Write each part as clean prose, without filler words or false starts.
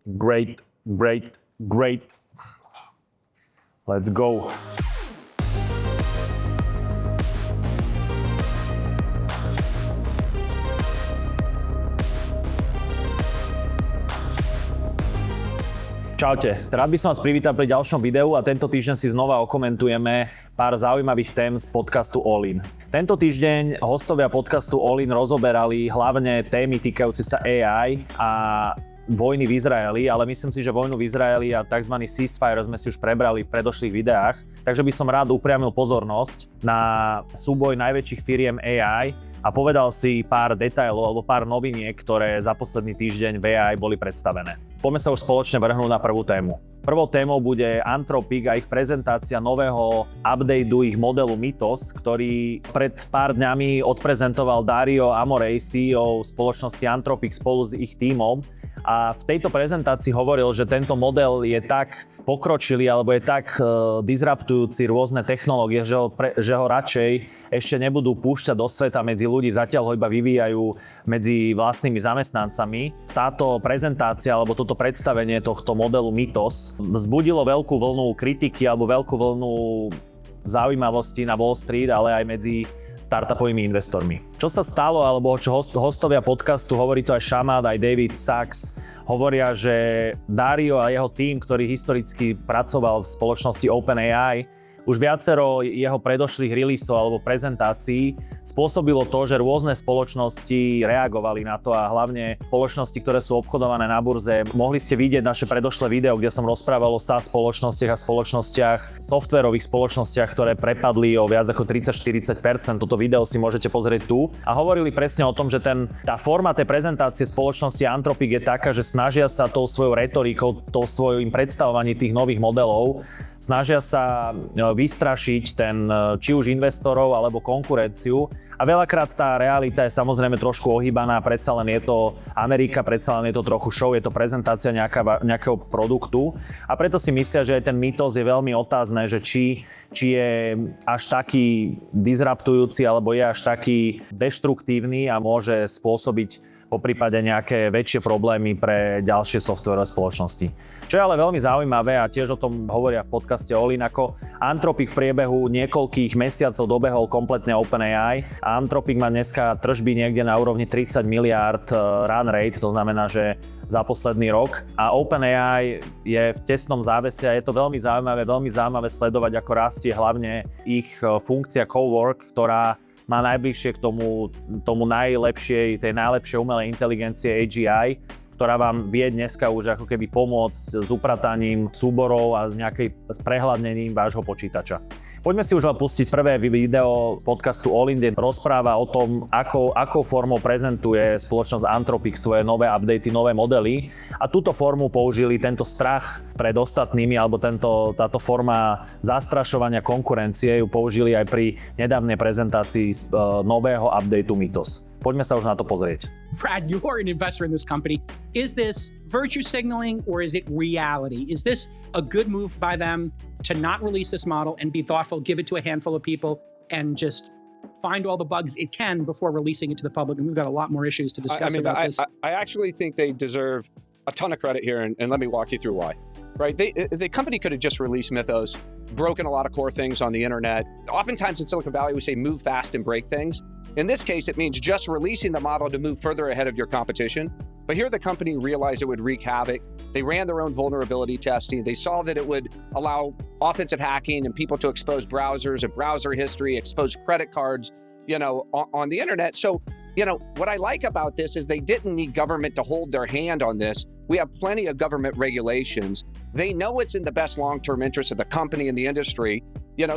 Great. Let's go. Čaute, rád by som vás privítal pri ďalšom videu a tento týždeň si znova okomentujeme pár zaujímavých tém z podcastu All In. Tento týždeň hostovia podcastu All In rozoberali hlavne témy týkajúce sa AI a vojny v Izraeli, ale myslím si, že vojnu v Izraeli a tzv. Ceasefire sme si už prebrali v predošlých videách, takže by som rád upriamil pozornosť na súboj najväčších firiem AI a povedal si pár detailov alebo pár noviniek, ktoré za posledný týždeň v AI boli predstavené. Poďme sa už spoločne vrhnúť na prvú tému. Prvou témou bude Anthropic a ich prezentácia nového updateu ich modelu Mythos, ktorý pred pár dňami odprezentoval Dario Amorei, CEO spoločnosti Anthropic spolu s ich tímom. A v tejto prezentácii hovoril, že tento model je tak pokročilý alebo je tak disruptujúci rôzne technológie, že ho radšej ešte nebudú púšťať do sveta medzi ľudí, zatiaľ ho iba vyvíjajú medzi vlastnými zamestnancami. Táto prezentácia alebo toto predstavenie tohto modelu Mythos vzbudilo veľkú vlnu kritiky alebo veľkú vlnu zaujímavosti na Wall Street, ale aj medzi startupovými investormi. Čo sa stalo, alebo čo hostovia podcastu, hovorí to aj Šamad, aj David Sachs, hovoria, že Dario a jeho tím, ktorý historicky pracoval v spoločnosti OpenAI, už viacero jeho predošlých releaseov alebo prezentácií spôsobilo to, že rôzne spoločnosti reagovali na to a hlavne spoločnosti, ktoré sú obchodované na burze. Mohli ste vidieť naše predošlé video, kde som rozprával o SaaS spoločnostiach a spoločnostiach, softwarových spoločnostiach, ktoré prepadli o viac ako 30-40%. Toto video si môžete pozrieť tu. A hovorili presne o tom, že tá forma tej prezentácie spoločnosti Anthropic je taká, že snažia sa tou svojou retorikou, tou svojím predstavovaním tých nových modelov, snažia sa vystrašiť či už investorov alebo konkurenciu. A veľakrát tá realita je samozrejme trošku ohýbaná, predsa len je to Amerika, predsa len je to trochu show, je to prezentácia nejakého produktu. A preto si myslia, že aj ten Mythos je veľmi otázne, že či je až taký disruptujúci alebo je až taký deštruktívny a môže spôsobiť poprípade nejaké väčšie problémy pre ďalšie softwarové spoločnosti. Čo je ale veľmi zaujímavé a tiež o tom hovoria v podcaste All In, ako Anthropic v priebehu niekoľkých mesiacov dobehol kompletne OpenAI a Anthropic má dneska tržby niekde na úrovni 30 miliárd run rate, to znamená, že za posledný rok. A OpenAI je v tesnom závese a je to veľmi zaujímavé sledovať, ako rastie hlavne ich funkcia Cowork, ktorá má najbližšie k tomu tej najlepšej umelej inteligencie AGI, ktorá vám vie dneska už ako keby pomôcť s uprataním súborov a s prehľadnením vášho počítača. Poďme si už pustiť prvé video podcastu All In, kde rozpráva o tom, akou formou prezentuje spoločnosť Anthropic svoje nové updaty, nové modely. A túto formu použili, tento strach pred ostatnými, alebo táto forma zastrašovania konkurencie ju použili aj pri nedávnej prezentácii nového updateu Mythos. Poďme sa už na to pozrieť. Brad, you are an investor in this company. Is this virtue signaling or is it reality? Is this a good move by them to not release this model and be thoughtful, give it to a handful of people and just find all the bugs it can before releasing it to the public? And we've got a lot more issues to discuss about this. I actually think they deserve a ton of credit here, and let me walk you through why. Right? The company could have just released Mythos, broken a lot of core things on the internet. Oftentimes in Silicon Valley, we say move fast and break things. In this case, it means just releasing the model to move further ahead of your competition. But here the company realized it would wreak havoc. They ran their own vulnerability testing. They saw that it would allow offensive hacking and people to expose browsers and browser history, expose credit cards, on the internet. So, what I like about this is they didn't need government to hold their hand on this. We have plenty of government regulations. They know it's in the best long-term interest of the company and the industry,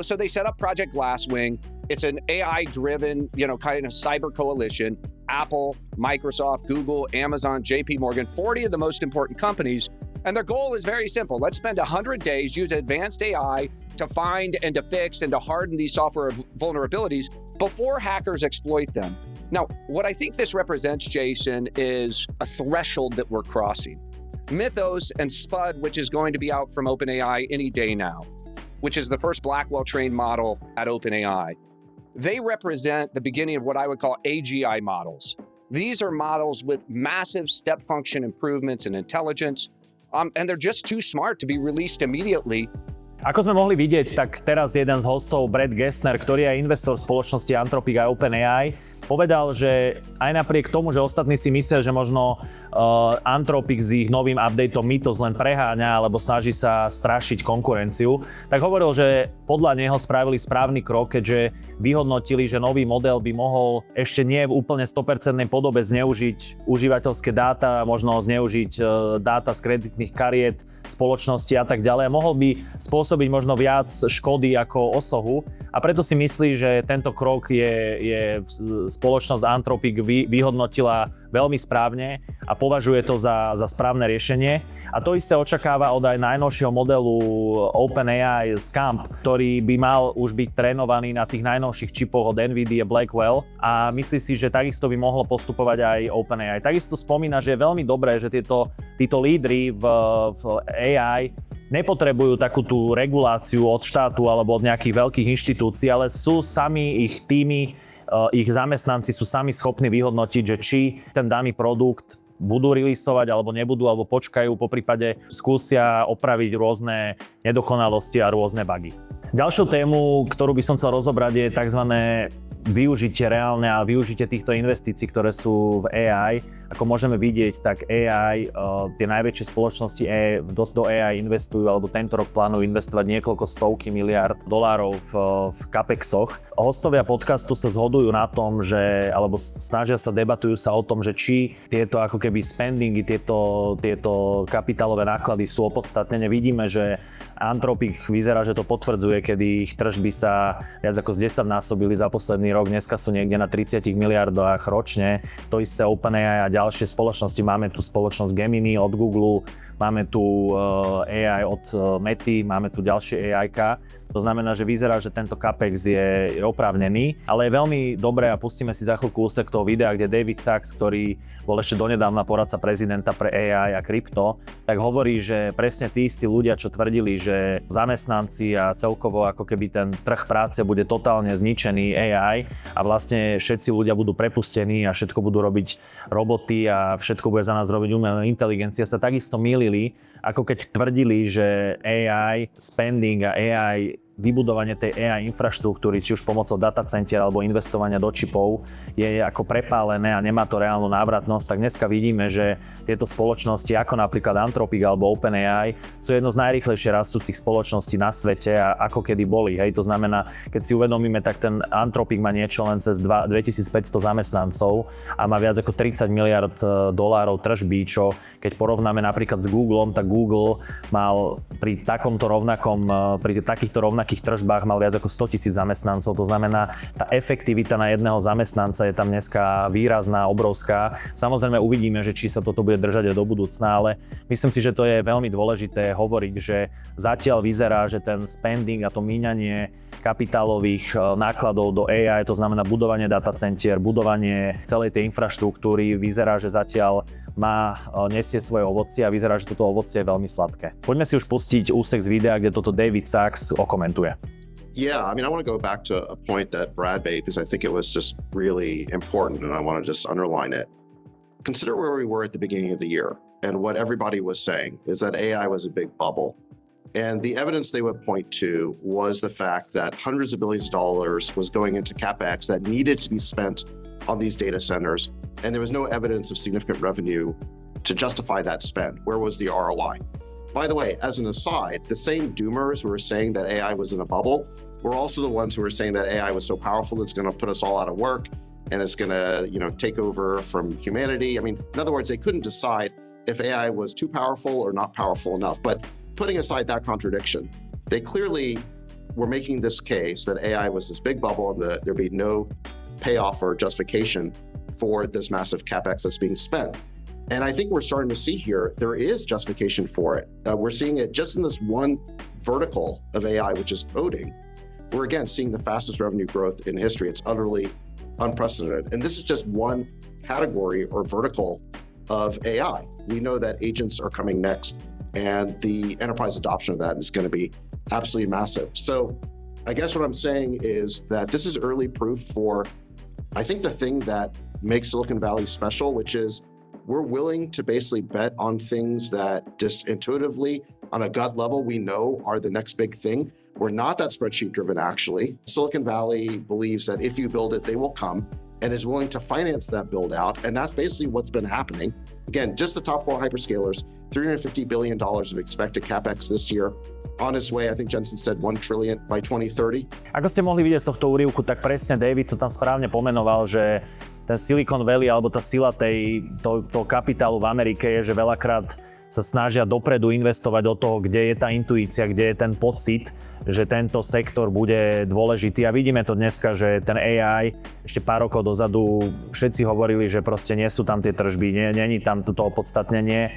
so they set up Project Glasswing. It's an AI-driven, kind of cyber coalition. Apple, Microsoft, Google, Amazon, JP Morgan, 40 of the most important companies. And their goal is very simple. Let's spend 100 days, use advanced AI to find and to fix and to harden these software vulnerabilities before hackers exploit them. Now, what I think this represents, Jason, is a threshold that we're crossing. Mythos and Spud, which is going to be out from OpenAI any day now, which is the first Blackwell-trained model at OpenAI, they represent the beginning of what I would call AGI models. These are models with massive step function improvements in intelligence, And they're just too smart to be released immediately. Ako sme mohli vidieť, tak teraz jeden z hostov, Brad Gessner, ktorý je investor spoločnosti Anthropic a OpenAI, povedal, že aj napriek tomu, že ostatní si myslia, že možno Anthropic s ich novým updateom Mythos len preháňa alebo snaží sa strašiť konkurenciu, tak hovoril, že podľa neho spravili správny krok, keďže vyhodnotili, že nový model by mohol ešte nie v úplne 100% podobe zneužiť užívateľské dáta, možno zneužiť dáta z kreditných kariet spoločnosti a tak ďalej. Mohol by spôsobiť možno viac škody ako osohu a preto si myslí, že tento krok je spoločnosť Anthropic vyhodnotila veľmi správne a považuje to za správne riešenie. A to isté očakáva od aj najnovšieho modelu OpenAI Scamp, ktorý by mal už byť trénovaný na tých najnovších čipoch od NVIDIA Blackwell a myslí si, že takisto by mohlo postupovať aj OpenAI. Takisto spomína, že je veľmi dobré, že títo lídri v AI nepotrebujú takú tú reguláciu od štátu alebo od nejakých veľkých inštitúcií, ale sú sami ich týmy, ich zamestnanci sú sami schopní vyhodnotiť, že či ten daný produkt budú releaseovať alebo nebudú, alebo počkajú, poprípade skúsia opraviť rôzne nedokonalosti a rôzne bugy. Ďalšiu tému, ktorú by som chcel rozobrať, je tzv. Využitie reálne a využitie týchto investícií, ktoré sú v AI. Ako môžeme vidieť, tak AI, tie najväčšie spoločnosti dosť do AI investujú, alebo tento rok plánujú investovať niekoľko stovky miliárd dolárov v capexoch. Hostovia podcastu sa zhodujú na tom, alebo snažia sa, debatujú sa o tom, že či tieto ako keby spendingy, tieto kapitálové náklady sú opodstatnené. Vidíme, že Anthropic vyzerá, že to potvrdzuje, kedy ich tržby sa viac ako z 10 násobili za posledný rok. Dneska sú niekde na 30 miliardách ročne. To isté OpenAI a ďalšie spoločnosti. Máme tu spoločnosť Gemini od Google, máme tu AI od Mety, máme tu ďalšie AI-ka. To znamená, že vyzerá, že tento capex je oprávnený, ale je veľmi dobré a pustíme si za chvíľku úsek toho videa, kde David Sachs, ktorý bol ešte donedávna poradca prezidenta pre AI a krypto, tak hovorí, že presne tí istí ľudia, čo tvrdili, že zamestnanci a celkovo ako keby ten trh práce bude totálne zničený AI a vlastne všetci ľudia budú prepustení a všetko budú robiť roboty a všetko bude za nás robiť umelá inteligencia, sa takisto mýlili, ako keď tvrdili, že AI spending a AI vybudovanie tej AI infraštruktúry, či už pomocou datacentier alebo investovania do čipov, je ako prepálené a nemá to reálnu návratnosť, tak dneska vidíme, že tieto spoločnosti, ako napríklad Anthropic alebo OpenAI, sú jedno z najrýchlejšie rastúcich spoločností na svete a ako kedy boli. Hej. To znamená, keď si uvedomíme, tak ten Anthropic má niečo len cez 2500 zamestnancov a má viac ako 30 miliard dolárov tržby, čo keď porovnáme napríklad s Googlom, tak Google mal pri takýchto rovnakých tržbách mal viac ako 100 000 zamestnancov. To znamená, tá efektivita na jedného zamestnanca je tam dneska výrazná, obrovská. Samozrejme uvidíme, že či sa toto bude držať aj do budúcna, ale myslím si, že to je veľmi dôležité hovoriť, že zatiaľ vyzerá, že ten spending a to míňanie kapitálových nákladov do AI, to znamená budovanie datacentier, budovanie celej tej infraštruktúry, vyzerá, že zatiaľ nesie svoje ovocie a vyzerá, že toto ovocie je veľmi sladké. Poďme si už pustiť úsek z videa, kde toto David Sachs okomentuje. Yeah, I mean, I want to go back to a point that Brad made because I think it was just really important and I want to just underline it. Consider where we were at the beginning of the year and what everybody was saying is that AI was a big bubble. And the evidence they would point to was the fact that hundreds of billions of dollars was going into CapEx that needed to be spent on these data centers. And there was no evidence of significant revenue to justify that spend. Where was the ROI? By the way, as an aside, the same doomers who were saying that AI was in a bubble were also the ones who were saying that AI was so powerful it's going to put us all out of work and it's going to, take over from humanity. I mean, in other words, they couldn't decide if AI was too powerful or not powerful enough. But putting aside that contradiction, they clearly were making this case that AI was this big bubble and there'd be no payoff or justification for this massive CapEx that's being spent. And I think we're starting to see here, there is justification for it. We're seeing it just in this one vertical of AI, which is coding. We're again seeing the fastest revenue growth in history. It's utterly unprecedented. And this is just one category or vertical of AI. We know that agents are coming next and the enterprise adoption of that is going to be absolutely massive. So I guess what I'm saying is that this is early proof for, I think, the thing that makes Silicon Valley special, which is we're willing to basically bet on things that just intuitively, on a gut level, we know are the next big thing. We're not that spreadsheet driven, actually. Silicon Valley believes that if you build it, they will come, and is willing to finance that build out. And that's basically what's been happening. Again, just the top 4 hyperscalers, $350 billion of expected CapEx this year. On its way, I think Jensen said $1 trillion by 2030. Ako ste mohli vidieť z tohto úryvku, tak presne David to tam správne pomenoval, že ten Silicon Valley alebo tá sila toho kapitálu v Amerike je, že veľakrát sa snažia dopredu investovať do toho, kde je tá intuícia, kde je ten pocit, že tento sektor bude dôležitý. A vidíme to dneska, že ten AI, ešte pár rokov dozadu všetci hovorili, že proste nie sú tam tie tržby, není tam toto opodstatnenie.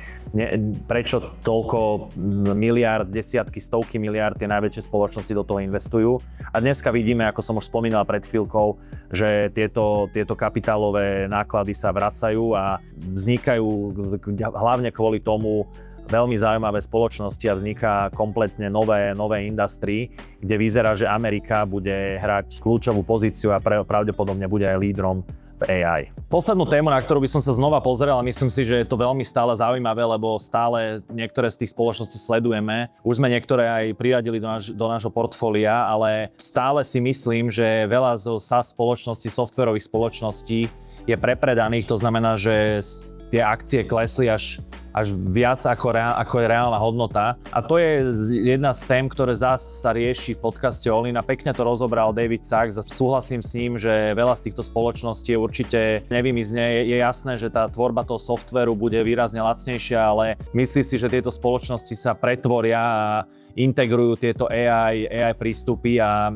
Prečo toľko miliárd, desiatky, stovky miliárd tie najväčšie spoločnosti do toho investujú. A dneska vidíme, ako som už spomínal pred chvíľkou, že tieto kapitálové náklady sa vracajú a vznikajú hlavne kvôli tomu veľmi zaujímavé spoločnosti a vzniká kompletne nové industrie, kde vyzerá, že Amerika bude hrať kľúčovú pozíciu a pravdepodobne bude aj lídrom v AI. Poslednú tému, na ktorú by som sa znova pozrel, a myslím si, že je to veľmi stále zaujímavé, lebo stále niektoré z tých spoločností sledujeme. Už sme niektoré aj priradili do nášho portfólia, ale stále si myslím, že veľa zo SaaS spoločností, softwarových spoločností je prepredaných, to znamená, že tie akcie klesli až viac ako je reálna hodnota. A to je jedna z tém, ktoré zás sa rieši v podcaste All-in a pekne to rozobral David Sachs. Súhlasím s ním, že veľa z týchto spoločností určite nevymizne. Je jasné, že tá tvorba toho softvéru bude výrazne lacnejšia, ale myslí si, že tieto spoločnosti sa pretvoria a integrujú tieto AI prístupy a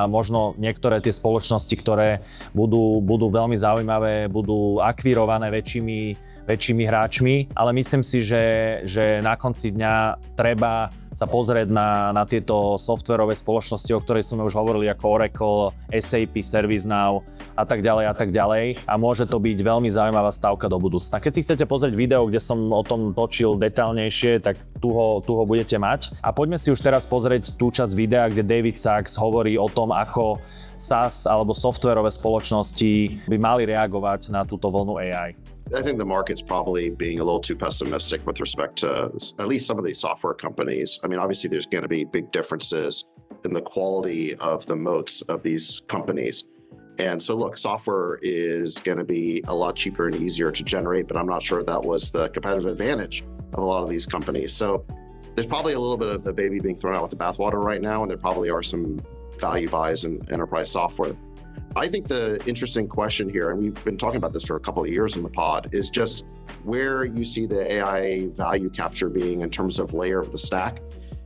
možno niektoré tie spoločnosti, ktoré budú veľmi zaujímavé, budú akvirované väčšími hráčmi, ale myslím si, že na konci dňa treba sa pozrieť na tieto softverové spoločnosti, o ktorej sme už hovorili, ako Oracle, SAP, ServiceNow a tak ďalej. A môže to byť veľmi zaujímavá stavka do budúcna. Keď si chcete pozrieť video, kde som o tom točil detailnejšie, tak tu ho budete mať. A poďme si už teraz pozrieť tú časť videa, kde David Sachs hovorí o tom, ako SaaS alebo softverové spoločnosti by mali reagovať na túto vlnu AI. I think the market's probably being a little too pessimistic with respect to at least some of these software companies. I mean, obviously there's going to be big differences in the quality of the moats of these companies. And so look, software is going to be a lot cheaper and easier to generate, but I'm not sure that was the competitive advantage of a lot of these companies. So there's probably a little bit of the baby being thrown out with the bathwater right now, and there probably are some value buys in enterprise software. I think the interesting question here, and we've been talking about this for a couple of years in the pod, is just where you see the AI value capture being in terms of layer of the stack.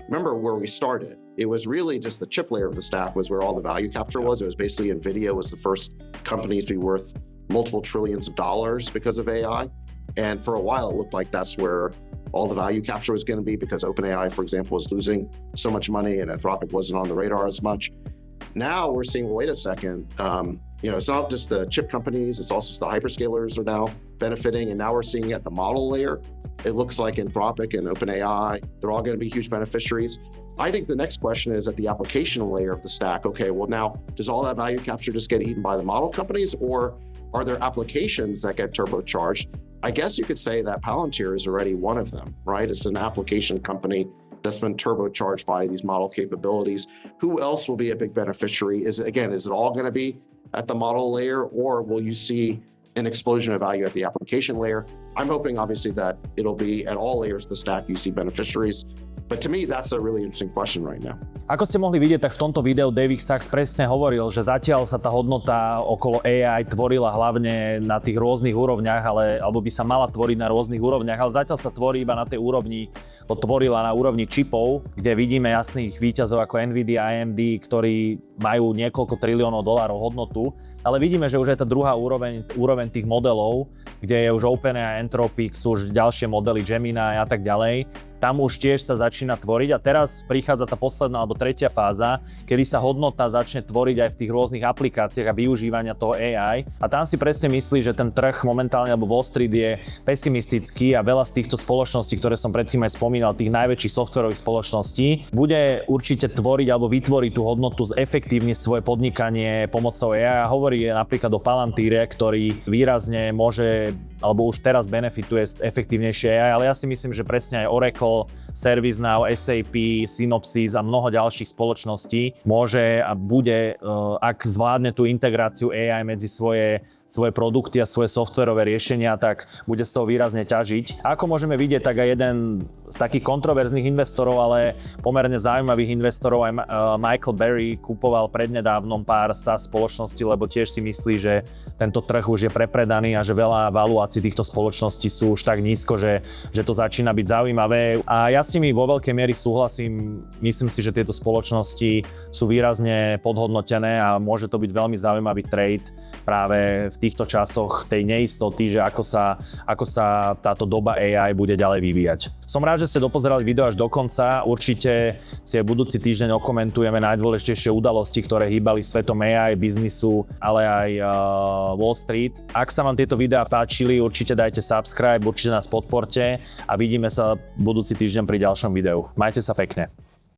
Remember where we started. It was really just the chip layer of the stack was where all the value capture was. It was basically NVIDIA was the first company to be worth multiple trillions of dollars because of AI. And for a while, it looked like that's where all the value capture was going to be because OpenAI, for example, was losing so much money and Anthropic wasn't on the radar as much. Now we're seeing, wait a second, it's not just the chip companies, it's also the hyperscalers are now benefiting. And now we're seeing at the model layer, it looks like Anthropic and OpenAI, they're all going to be huge beneficiaries. I think the next question is at the application layer of the stack. Okay, well now, does all that value capture just get eaten by the model companies, or are there applications that get turbocharged? I guess you could say that Palantir is already one of them, right? It's an application company that's been turbocharged by these model capabilities. Who else will be a big beneficiary? Is it all going to be at the model layer, or will you see an explosion of value at the application layer? I'm hoping, obviously, that it'll be at all layers of the stack you see beneficiaries. But to me, that's a really interesting question right now. Ako ste mohli vidieť, tak v tomto videu David Sachs presne hovoril, že zatiaľ sa tá hodnota okolo AI tvorila hlavne na tých rôznych úrovniach, alebo by sa mala tvoriť na rôznych úrovniach, ale zatiaľ sa tvorí iba na tej úrovni, tvorila na úrovni čipov, kde vidíme jasných víťazov ako NVIDIA, AMD, ktorí majú niekoľko triliónov dolárov hodnotu, ale vidíme, že už je tá druhá úroveň tých modelov, kde je už OpenAI, Anthropic, sú už ďalšie modely Gemini a tak ďalej. tam už tiež sa začína tvoriť a teraz prichádza tá posledná alebo tretia fáza, kedy sa hodnota začne tvoriť aj v tých rôznych aplikáciách a využívania toho AI. A tam si presne myslí, že ten trh momentálne alebo Wall Street je pesimistický a veľa z týchto spoločností, ktoré som predtým aj spomínal, tých najväčších softwarových spoločností, bude určite tvoriť alebo vytvoriť tú hodnotu, zefektívniť svoje podnikanie pomocou AI. A hovorí napríklad o Palantíre, ktorý výrazne môže alebo už teraz benefituje z efektívnejšie AI, ale ja si myslím, že presne aj Oracle, ServiceNow, SAP, Synopsys a mnoho ďalších spoločností môže a bude, ak zvládne tú integráciu AI medzi svoje produkty a svoje softverové riešenia, tak bude z toho výrazne ťažiť. Ako môžeme vidieť, tak aj jeden z takých kontroverzných investorov, ale pomerne zaujímavých investorov, aj Michael Berry, kupoval prednedávnom pár SaaS spoločností, lebo tiež si myslí, že tento trh už je prepredaný a že veľa valuácií týchto spoločností sú už tak nízko, že to začína byť zaujímavé. A ja s nimi vo veľkej miery súhlasím. Myslím si, že tieto spoločnosti sú výrazne podhodnotené a môže to byť veľmi zaujímavý trade práve v týchto časoch tej neistoty, že ako sa táto doba AI bude ďalej vyvíjať. Som rád, že ste dopozerali video až do konca. Určite si aj budúci týždeň okomentujeme najdôležitejšie udalosti, ktoré hýbali svetom AI, biznisu, ale aj Wall Street. Ak sa vám tieto videá páčili, určite dajte subscribe, určite nás podporte a vidíme sa budúci týždeň pri ďalšom videu. Majte sa pekne.